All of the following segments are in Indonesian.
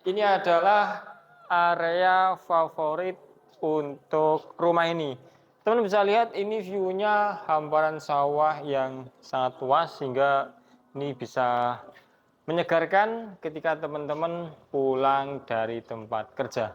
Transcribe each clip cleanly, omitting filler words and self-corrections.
Ini adalah area favorit untuk rumah ini. Teman bisa lihat ini view-nya hamparan sawah yang sangat luas sehingga ini bisa menyegarkan ketika teman-teman pulang dari tempat kerja.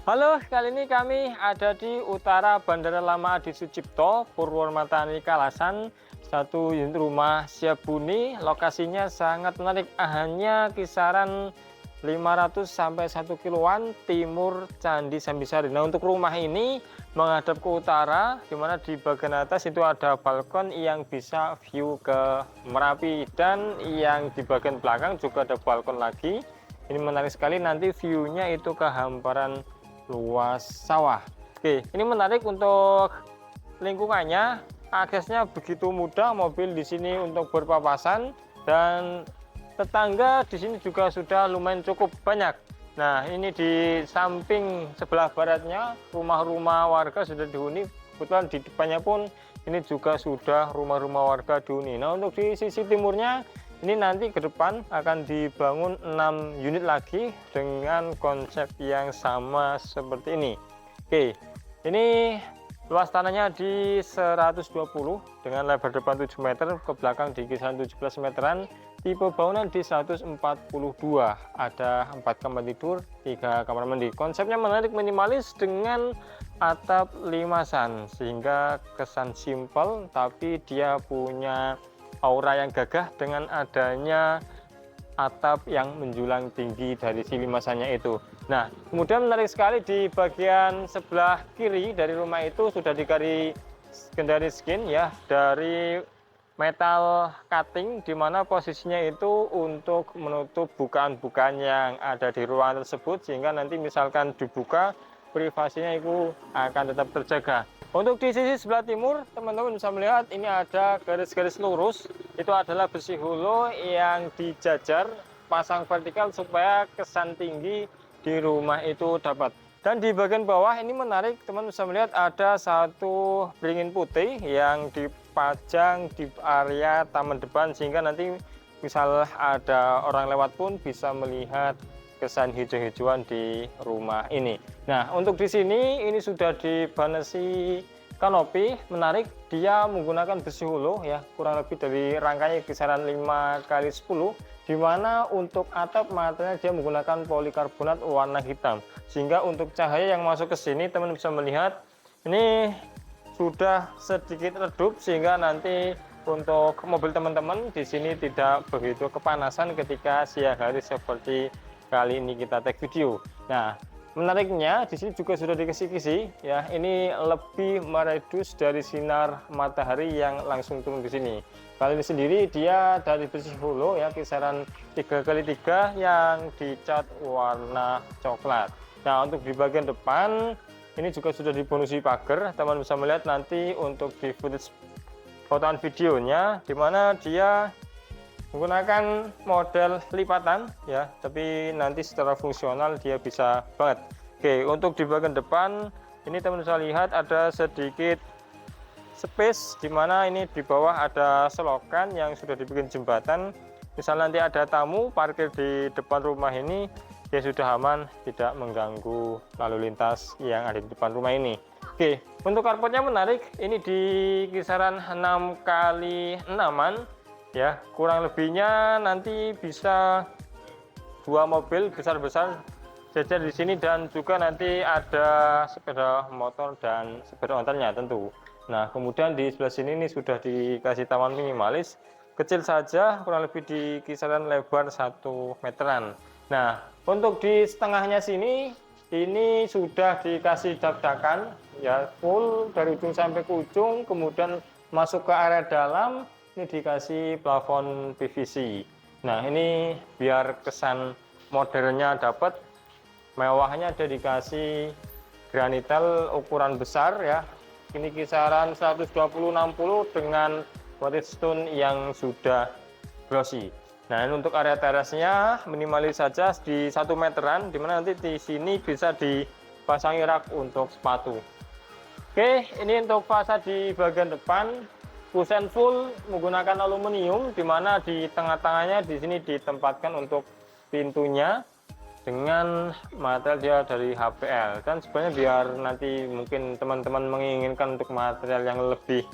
Halo, kali ini kami ada di utara Bandara Lama Adi Sucipto, Purwomartani Kalasan. Satu unit rumah siap huni, lokasinya sangat menarik, hanya kisaran 500 sampai 1 kiloan timur Candi Sambisari. Nah, untuk rumah ini menghadap ke utara, di mana di bagian atas itu ada balkon yang bisa view ke Merapi, dan yang di bagian belakang juga ada balkon lagi. Ini menarik sekali, nanti view-nya itu ke hamparan luas sawah. Oke, ini menarik untuk lingkungannya, aksesnya begitu mudah, mobil di sini untuk berpapasan, dan tetangga di sini juga sudah lumayan cukup banyak. Nah, ini di samping sebelah baratnya rumah-rumah warga sudah dihuni, kebetulan di depannya pun ini juga sudah rumah-rumah warga dihuni. Nah, untuk di sisi timurnya ini nanti ke depan akan dibangun 6 unit lagi dengan konsep yang sama seperti ini. Oke, ini luas tanahnya di 120 dengan lebar depan 7 meter, ke belakang di kisaran 17 meteran. Tipe bangunan di 142, ada 4 kamar tidur, 3 kamar mandi. Konsepnya menarik, minimalis dengan atap limasan sehingga kesan simpel, tapi dia punya aura yang gagah dengan adanya atap yang menjulang tinggi dari si limasannya itu. Nah, kemudian menarik sekali di bagian sebelah kiri dari rumah itu sudah digaris skin ya, dari metal cutting, di mana posisinya itu untuk menutup bukaan-bukaan yang ada di ruangan tersebut, sehingga nanti misalkan dibuka privasinya itu akan tetap terjaga. Untuk di sisi sebelah timur, teman-teman bisa melihat ini ada garis-garis lurus, itu adalah besi holo yang dijajar pasang vertikal supaya kesan tinggi di rumah itu dapat. Dan di bagian bawah ini menarik, teman bisa melihat ada satu beringin putih yang dipajang di area taman depan, sehingga nanti misal ada orang lewat pun bisa melihat kesan hijau-hijauan di rumah ini. Nah, untuk di sini ini sudah dibanesi kanopi, menarik, dia menggunakan besi holo ya, kurang lebih dari rangkanya kisaran 5x10, di mana untuk atap materialnya dia menggunakan polikarbonat warna hitam, sehingga untuk cahaya yang masuk ke sini teman bisa melihat ini sudah sedikit redup, sehingga nanti untuk mobil teman-teman di sini tidak begitu kepanasan ketika siang hari seperti kali ini kita take video. Nah, menariknya di sini juga sudah dikisi-kisi ya, ini lebih meredus dari sinar matahari yang langsung turun di sini. Kali ini sendiri dia dari besi holo ya, kisaran 3x3 yang dicat warna coklat. Nah, untuk di bagian depan ini juga sudah dibonusi pagar. Teman bisa melihat nanti untuk di footage fotoan videonya, dimana dia menggunakan model lipatan ya, tapi nanti secara fungsional dia bisa banget. Oke, untuk di bagian depan ini teman bisa lihat ada sedikit space, di mana ini di bawah ada selokan yang sudah dibikin jembatan. Misal nanti ada tamu parkir di depan rumah ini, dia sudah aman, tidak mengganggu lalu lintas yang ada di depan rumah ini. Oke, untuk carportnya menarik, ini di kisaran 6x6-an ya, kurang lebihnya nanti bisa 2 mobil besar-besar jajar di sini, dan juga nanti ada sepeda motor dan sepeda ontelnya tentu. Nah, kemudian di sebelah sini ini sudah dikasih taman minimalis, kecil saja, kurang lebih di kisaran lebar 1 meteran. Nah, untuk di setengahnya sini ini sudah dikasih dak-dakan ya, full dari ujung sampai ke ujung, kemudian masuk ke area dalam. ini dikasih plafon PVC. Nah, ini biar kesan modernnya dapat, mewahnya ada dikasih granitel ukuran besar ya. Ini kisaran 120-60 dengan white stone yang sudah glossy. Nah, ini untuk area terasnya minimalis saja di 1 meteran, dimana nanti di sini bisa dipasangi rak untuk sepatu. Oke, ini untuk fasad di bagian depan, kusen full menggunakan aluminium, dimana di tengah-tengahnya di sini ditempatkan untuk pintunya dengan material dia dari HPL. Dan sebenarnya biar nanti mungkin teman-teman menginginkan untuk material yang lebih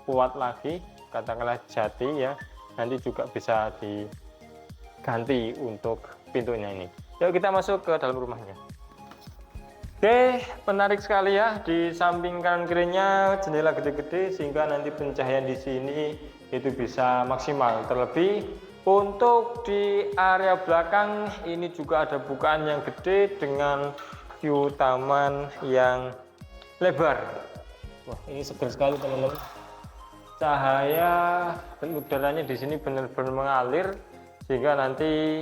kuat lagi, katakanlah jati ya, nanti juga bisa diganti untuk pintunya ini. Yuk kita masuk ke dalam rumahnya. Oke, menarik sekali ya, di samping kanan kirinya jendela gede-gede sehingga nanti pencahayaan di sini itu bisa maksimal. Terlebih untuk di area belakang ini juga ada bukaan yang gede dengan view taman yang lebar. Wah, ini seger sekali teman-teman. Cahaya dan udaranya di sini benar-benar mengalir sehingga nanti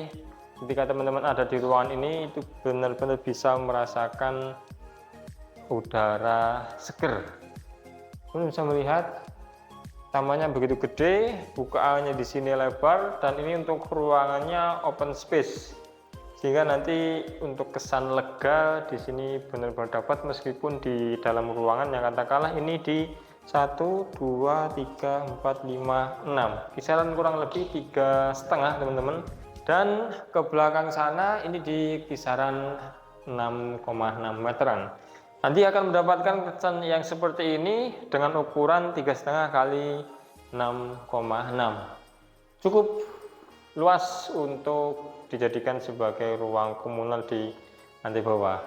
ketika teman-teman ada di ruangan ini itu benar-benar bisa merasakan udara seger. Teman bisa melihat tamannya begitu gede, bukaannya di sini lebar, dan ini untuk ruangannya open space. Sehingga nanti untuk kesan lega di sini benar-benar dapat meskipun di dalam ruangan yang katakanlah ini di 1, 2, 3, 4, 5, 6. Kisaran kurang lebih 3,5 teman-teman. Dan ke belakang sana ini di kisaran 6,6 meteran. Nanti akan mendapatkan kesan yang seperti ini dengan ukuran 3,5 kali 6,6. Cukup luas untuk dijadikan sebagai ruang komunal di lantai bawah.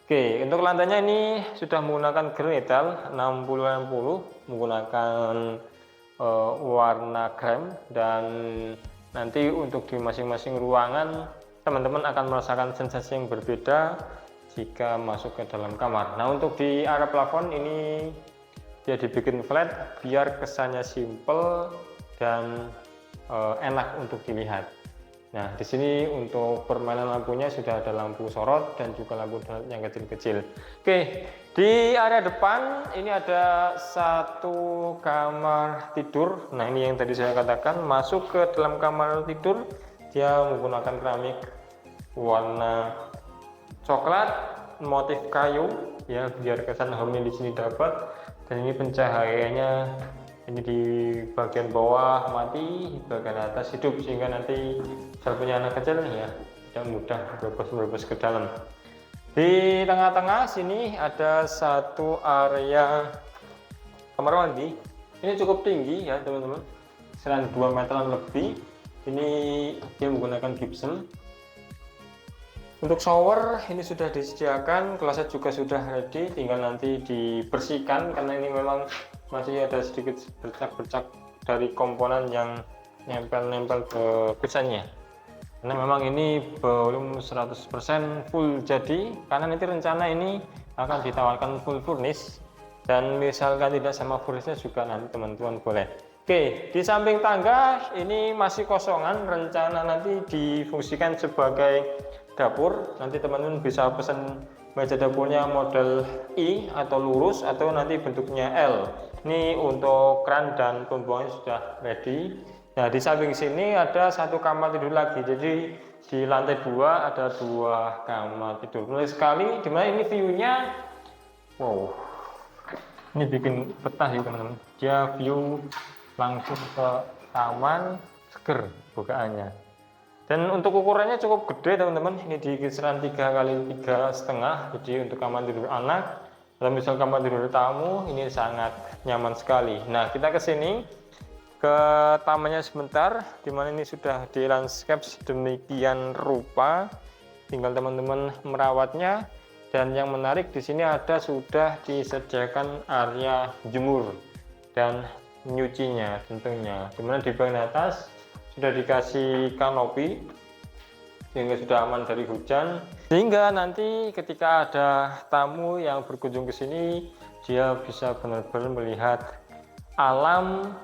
Oke, untuk lantainya ini sudah menggunakan granitel 60-60 menggunakan warna krem, dan nanti untuk di masing-masing ruangan teman-teman akan merasakan sensasi yang berbeda jika masuk ke dalam kamar. Nah, untuk di area plafon ini dia dibikin flat biar kesannya simple dan enak untuk dilihat. Nah, di sini untuk permainan lampunya sudah ada lampu sorot dan juga lampu yang kecil-kecil. Oke, di area depan ini ada satu kamar tidur. Nah, ini yang tadi saya katakan, masuk ke dalam kamar tidur dia menggunakan keramik warna coklat motif kayu ya, biar kesan home di sini dapat. Dan ini pencahayaannya ini di bagian bawah mati, bagian atas hidup, sehingga nanti kalau punya anak kecil ya tidak mudah berobos ke dalam. Di tengah-tengah sini ada satu area kamar mandi. Ini cukup tinggi ya teman-teman, selain 2 meteran lebih. Ini dia menggunakan gypsum. Untuk shower ini sudah disediakan, kloset juga sudah ready, tinggal nanti dibersihkan karena ini memang masih ada sedikit bercak-bercak dari komponen yang nempel-nempel ke kusennya. Karena memang ini belum 100% full jadi, karena nanti rencana ini akan ditawarkan full furnish, dan misalkan tidak sama furnishnya juga nanti teman-teman boleh. Oke, di samping tangga ini masih kosongan, rencana nanti difungsikan sebagai dapur. Nanti teman-teman bisa pesan meja dapurnya model I atau lurus atau nanti bentuknya L. Ini untuk keran dan pembuangannya sudah ready. Nah, di samping sini ada satu kamar tidur lagi. Jadi di lantai 2 ada 2 kamar tidur. Menarik sekali, dimana ini view-nya wow. Ini bikin betah ya teman-teman. Dia view langsung ke taman, seger bukaannya. Dan untuk ukurannya cukup gede teman-teman, ini di kisaran 3 kali 3,5. Jadi untuk kamar tidur anak, kalau misal kamar tidur tamu ini sangat nyaman sekali. Nah, kita ke sini ke tamannya sebentar, dimana ini sudah di landscape sedemikian rupa, tinggal teman-teman merawatnya. Dan yang menarik di sini ada sudah disediakan area jemur dan nyucinya tentunya, dimana di bagian atas sudah dikasih kanopi sehingga sudah aman dari hujan, sehingga nanti ketika ada tamu yang berkunjung ke sini dia bisa benar-benar melihat alam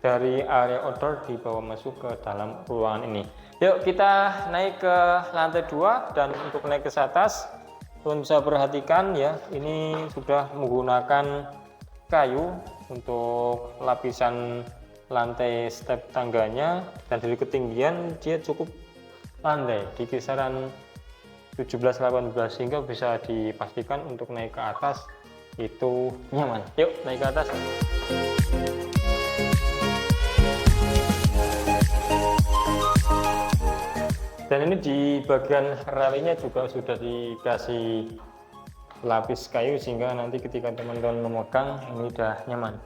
dari area outdoor dibawa masuk ke dalam ruangan ini. Yuk kita naik ke lantai 2, dan untuk naik ke atas teman bisa perhatikan ya, ini sudah menggunakan kayu untuk lapisan lantai step tangganya, dan dari ketinggian dia cukup landai di kisaran 17-18, sehingga bisa dipastikan untuk naik ke atas itu nyaman. Yuk naik ke atas. Dan ini di bagian ralinya juga sudah dikasih lapis kayu, sehingga nanti ketika teman-teman memegang ini udah nyaman.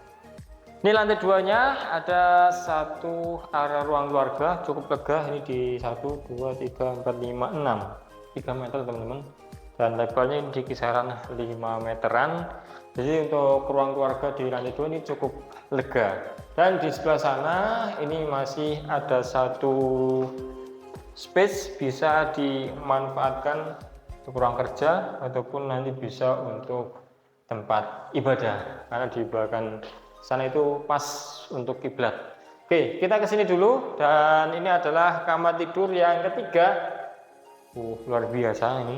Ini lantai 2-nya ada satu area ruang keluarga cukup lega. Ini di 1, 2, 3, 4, 5, 6 3 meter teman-teman, dan lebarnya di kisaran 5 meteran. Jadi untuk ruang keluarga di lantai 2 ini cukup lega. Dan di sebelah sana ini masih ada satu space, bisa dimanfaatkan untuk ruang kerja ataupun nanti bisa untuk tempat ibadah, karena di belakang sana itu pas untuk kiblat. Oke, kita ke sini dulu, dan ini adalah kamar tidur yang ketiga. Luar biasa ini.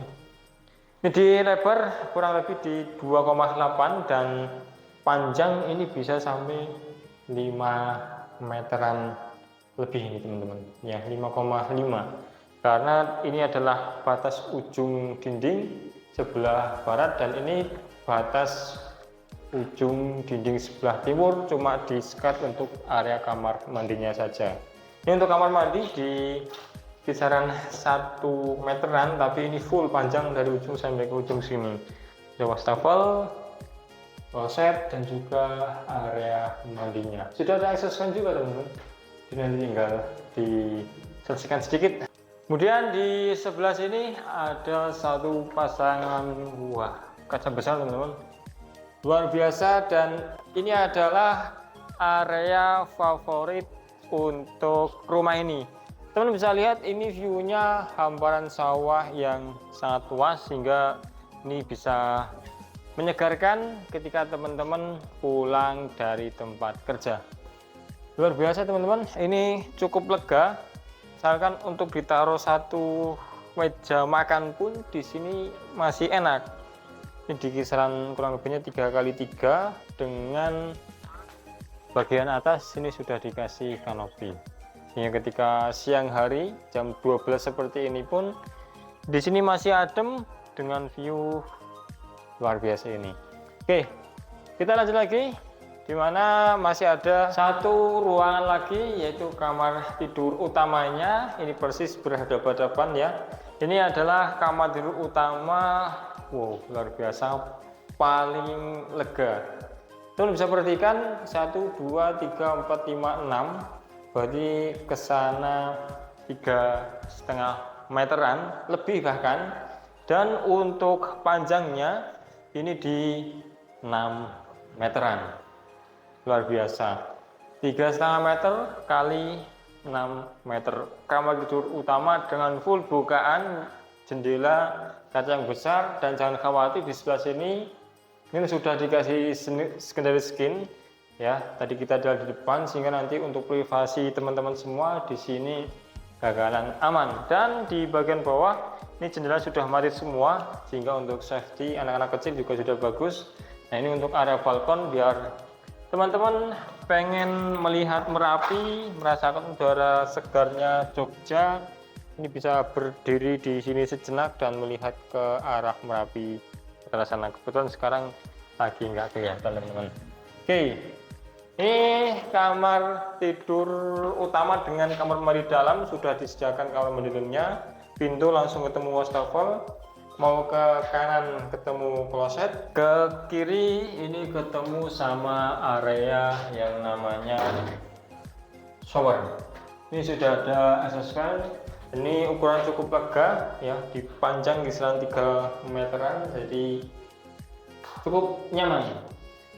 Ini di lebar kurang lebih di 2,8, dan panjang ini bisa sampai 5 meteran lebih ini teman-teman ya, 5,5, karena ini adalah batas ujung dinding sebelah barat, dan ini batas ujung dinding sebelah timur, cuma di-sekat untuk area kamar mandinya saja. Ini untuk kamar mandi di kisaran 1 meteran, tapi ini full panjang dari ujung sampai ke ujung sini. Ada wastafel, kloset, dan juga area mandinya. Sudah ada access fan juga teman-teman, jadi tinggal diselesaikan sedikit. Kemudian di sebelah sini ada satu pasangan kaca besar teman-teman, luar biasa, dan ini adalah area favorit untuk rumah ini. Teman bisa lihat ini view-nya hamparan sawah yang sangat luas, sehingga ini bisa menyegarkan ketika teman-teman pulang dari tempat kerja. Luar biasa teman-teman, ini cukup lega. Misalkan untuk ditaruh satu meja makan pun di sini masih enak. Ini di kisaran kurang lebihnya 3x3, dengan bagian atas ini sudah dikasih kanopi. Sehingga ketika siang hari jam 12 seperti ini pun di sini masih adem dengan view luar biasa ini. Oke, kita lanjut lagi, di mana masih ada satu ruangan lagi, yaitu kamar tidur utamanya. Ini persis berhadapan-hadapan ya. Ini adalah kamar tidur utama. Wow, luar biasa, paling lega. Teman bisa perhatikan 1, 2, 3, 4, 5, 6, berarti kesana 3,5 meteran lebih bahkan. Dan untuk panjangnya ini di 6 meteran, luar biasa, 3,5 meter kali 6 meter. Kamar tidur utama dengan full bukaan, jendela, kaca yang besar, dan jangan khawatir di sebelah sini ini sudah dikasih secondary skin ya. Tadi kita ada di depan, sehingga nanti untuk privasi teman-teman semua di sini bakalan aman. Dan di bagian bawah ini jendela sudah mati semua, sehingga untuk safety anak-anak kecil juga sudah bagus. Nah, ini untuk area balkon, biar teman-teman pengen melihat Merapi, merasakan udara segarnya Jogja, ini bisa berdiri di sini sejenak dan melihat ke arah Merapi ke sana. Kebetulan sekarang lagi nggak kelihatan teman-teman. Oke, ini kamar tidur utama dengan kamar mandi dalam, sudah disediakan kamar mandi dalamnya. Pintu langsung ketemu wastafel, mau ke kanan ketemu kloset, ke kiri ini ketemu sama area yang namanya shower. Ini sudah ada access fan. Ini ukuran cukup lega ya, dipanjang kisaran 3 meteran, jadi cukup nyaman.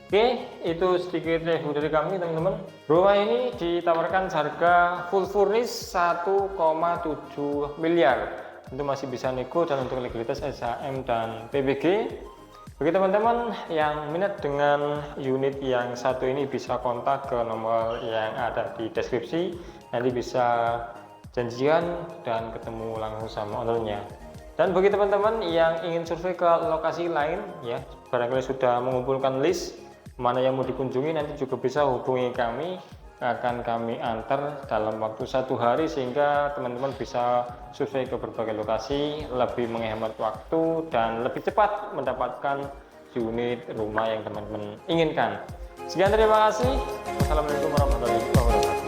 Oke, itu sedikit review dari kami teman-teman. Rumah ini ditawarkan harga full furnish 1,7 miliar. Itu masih bisa nego, dan untuk legalitas SHM dan PBG. Bagi teman-teman yang minat dengan unit yang satu ini, bisa kontak ke nomor yang ada di deskripsi. Nanti bisa janjian dan ketemu langsung sama ownernya. Dan bagi teman-teman yang ingin survei ke lokasi lain ya, barangkali sudah mengumpulkan list mana yang mau dikunjungi, nanti juga bisa hubungi kami, akan kami antar dalam waktu 1 hari sehingga teman-teman bisa survei ke berbagai lokasi, lebih menghemat waktu dan lebih cepat mendapatkan unit rumah yang teman-teman inginkan. Sekian, terima kasih. Assalamualaikum warahmatullahi wabarakatuh.